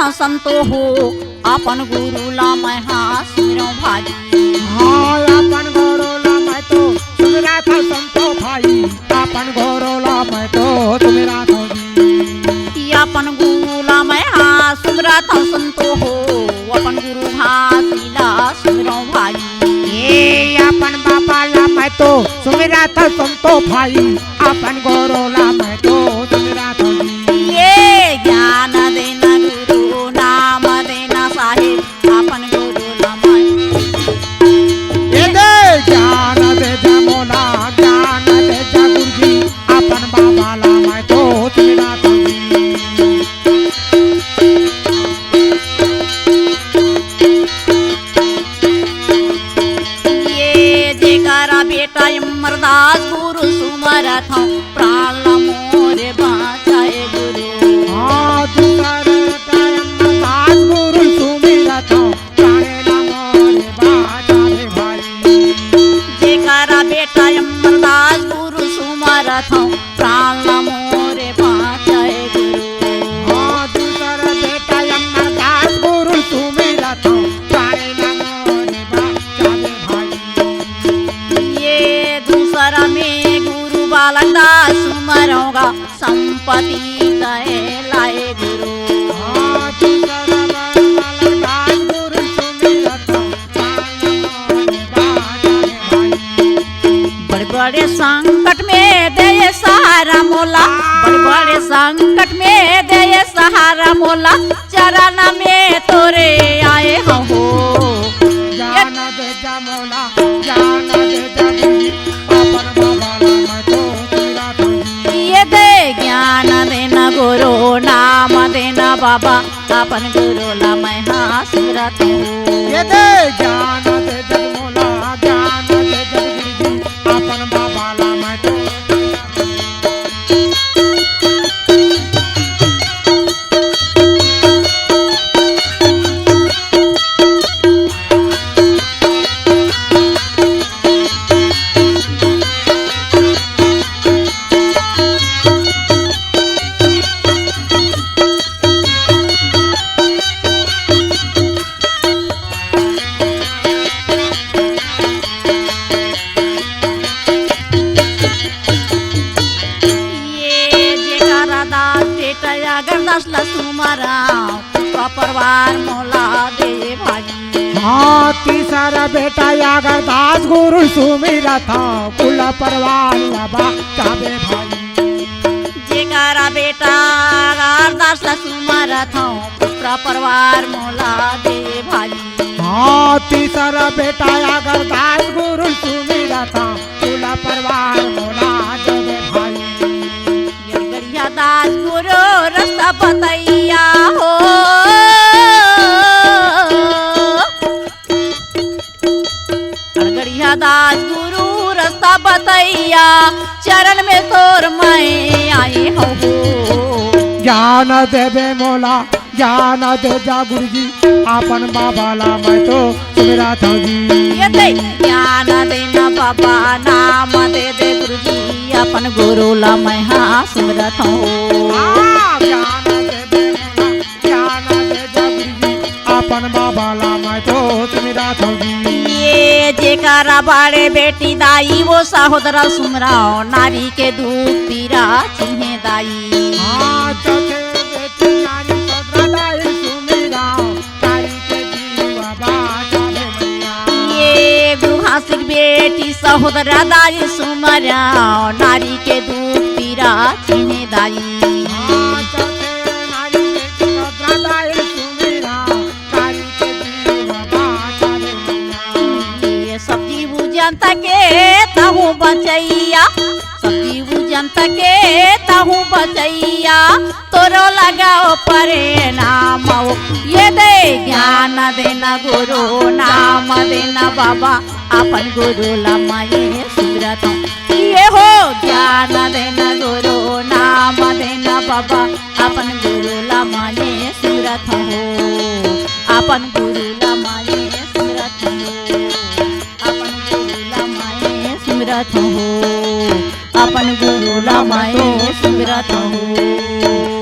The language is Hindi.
था संतो हो अपन गुरु ला मैं हाँ सुमिरो भाई। हाँ अपन गुरु ला मैं तो सुमिरा था संतो भाई, अपन गुरु ला मैं तो सुमिरा था जी। अपन गुरु ला मैं हाँ सुमिरा था संतो हो अपन गुरु हाँ सीला सुमिरो भाई। ये अपन बाबा ला मैं तो सुमिरा था संतो भाई, अपन गुरु ला मैं तो सुमिरा था जी। ये ज्ञान देना गुरु नाम देना साहिब अपन गुरु ला मैं। ये दे ज्ञान दे जा मोला, ज्ञान दे जा गुरुजी, अपन बाबा ला मैं तो सुमिरा था जी। बेटा अमरदास गुरु सुमरा था प्राण मोरे बाँचाए गुरु। हाँ बेटा अमरदास गुरु सुमिरा था प्राण मोरे बाँचाए भाई। जेकरा बेटा अमरदास गुरु सुमरा था प्राण मोरे बाँचाए गुरु। हाँ दूसरा बेटा अमरदास गुरु सुमिरा था प्राण मोरे बाँचाए भाई। ये दूसरा में गुरु बालक दास सुमरोगा संपत्ति कहे लाए गुरु। हाँ दूसरा बालक गुरु सुमिरा था प्राण मोरे बाँचाए भाई। बड़े बड़े संकट में दे सहारा मोला, बड़े बड़े संकट में दे सहारा मोला, चरण में तोरे आए हम हो। ज्ञान दे जा मोला, ज्ञान दे जा गुरुजी, अपन बाबा ला मैं तो सुमिरा था जी। ये दे ज्ञान देना गुरु नाम देना बाबा अपन गुरु ला मैं हाँ सुमिरत हूँ। ये दे ज्ञान दे जा मोला, ज्ञान दे जा गुरुजी, अपन बाबा ला मैं तो अगरदास ला सुमरा परिवार मोला दे भाई। हाँ तीसरा बेटा अगरदास गुरु सुमिरा था कुल परिवार ला बाँचाए भाई। जेकरा बेटा अगरदास ला सुमरा था पुत्र परिवार मोला दे भाई। हाँ तीसरा बेटा अगरदास गुरु सुमिरा था कुल परिवार मोला दे भाई। गड़गड़िया दास गुरु रास्ता बतैया हो, गड़गड़िया दास गुरु रास्ता बतैया, चरण में तोर मैं आए हो। ज्ञान देवे मोला, ज्ञान दे जा गुरुजी, अपन बाबा ला मैं तो सुमिरा था जी। ये दे ज्ञान देना बाबा नाम दे दे गुरुजी, अपन गुरु ला मैं हाँ सुमिरत हूँ। ज्ञान देवे मोला, ज्ञान दे जा गुरुजी, अपन बाबा ला मैं तो सुमिरा था जी। ये जेकरा बाड़े बेटी दाई वो सहोदरा सुमराओ, नारी के दुख पीरा चिन्हे दाई। हाँ चौथे बेटी नारी सहोदरा दाई सुमिराओ, नारी के जीवा बाँचाए मैया। ये गुहासिक बेटी सहोदरा दाई सुमराओ, नारी के दुख पीरा चिन्हे दाई। हाँ चौथे नारी बेटी सहोदरा दाई सुमिराओ, नारी के जीवा बाँचाए मैया। ये सब जीव जनता के तहु बचैया, सब जीव जनता के तहु बचैया, तोरो लगाओ परे नाम। ये दे ज्ञान देना गुरु नाम देना बाबा अपन गुरु ला मैं सुमिरत हूँ। ये हो ज्ञान देना गुरु नाम देना बाबा अपन गुरु ला मैं सुमिरत हूँ। अपन गुरु ला मैं सुमिरत हूँ, अपन गुरु ला मैं सुमिरत हूँ, अपन गुरु ला मैं सुमिरत हूँ।